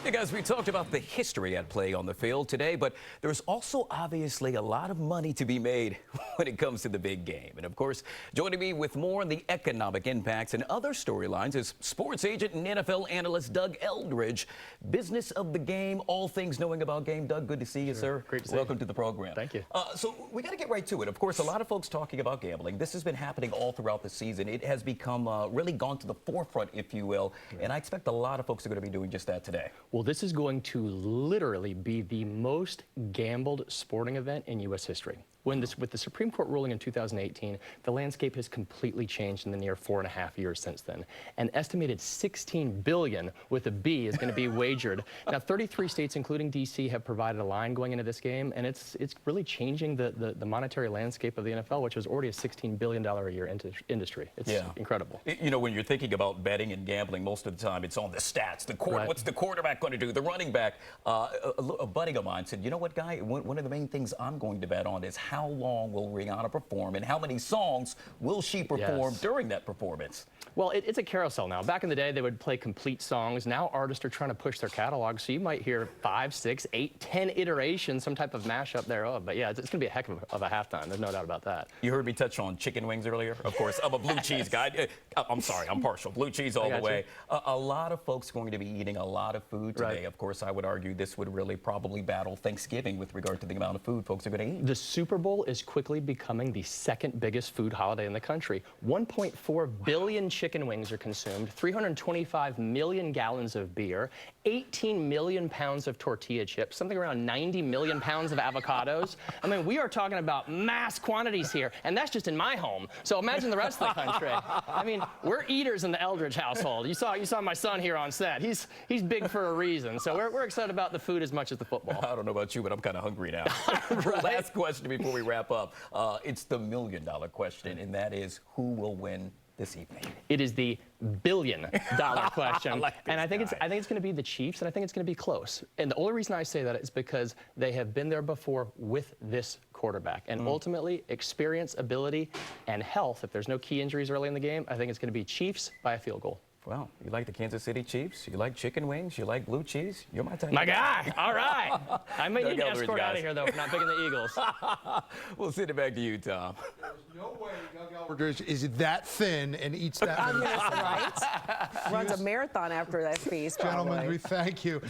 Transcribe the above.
Hey guys, we talked about the history at play on the field today, but there's also obviously a lot of money to be made when it comes to the big game. And of course, joining me with more on the economic impacts and other storylines is sports agent and NFL analyst Doug Eldridge. Business of the game, all things knowing about game. Doug, good to see you, sir. Great to see Welcome you. to the program. Thank you. So we got to get right to it. Of course, a lot of folks talking about gambling. This has been happening all throughout the season. It has become really gone to the forefront, if you will. Right. And I expect a lot of folks are going to be doing just that today. Well, this is going to literally be the most gambled sporting event in U.S. history. With the Supreme Court ruling in 2018, the landscape has completely changed in the near 4.5 years since then. An estimated $16 billion with a B is going to be wagered. Now, 33 states, including D.C., have provided a line going into this game, and it's really changing the monetary landscape of the NFL, which is already a $16 billion a year industry. It's incredible. You know, when you're thinking about betting and gambling, most of the time it's on the stats. Right. What's the quarterback going to do? The running back. A buddy of mine said, you know what, Guy? One of the main things I'm going to bet on is how long will Rihanna perform and how many songs will she perform during that performance? Well, it's a carousel now. Back in the day, they would play complete songs. Now artists are trying to push their catalog, so you might hear 5, 6, 8, 10 iterations, some type of mashup thereof. But yeah, it's going to be a heck of a halftime. There's no doubt about that. You heard me touch on chicken wings earlier. Of course, I'm a blue cheese guy. I'm sorry, I'm partial. Blue cheese all the way. A lot of folks going to be eating a lot of food today. Right. Of course, I would argue this would really probably battle Thanksgiving with regard to the amount of food folks are going to eat. The Super Bowl is quickly becoming the second biggest food holiday in the country. 1.4 billion chicken wings are consumed, 325 million gallons of beer, 18 million pounds of tortilla chips, something around 90 million pounds of avocados. I mean, we are talking about mass quantities here, and that's just in my home. So imagine the rest of the country. I mean, we're eaters in the Eldridge household. You saw my son here on set. He's big for a reason. So we're excited about the food as much as the football. I don't know about you, but I'm kind of hungry now. Right? Last question before we wrap up. It's the million-dollar question, and that is, who will win this evening? It is the billion-dollar question. And I think it's going to be the Chiefs, and I think it's going to be close. And the only reason I say that is because they have been there before with this quarterback. And ultimately, experience, ability, and health, if there's no key injuries early in the game, I think it's going to be Chiefs by a field goal. Well, you like the Kansas City Chiefs, you like chicken wings, you like blue cheese, you're my type. My guy! All right. I may need to escort out of here, though, for not picking the Eagles. We'll send it back to you, Tom. There's no way Doug Eldridge is that thin and eats that many. Right? Runs a marathon after that feast. Gentlemen, we thank you.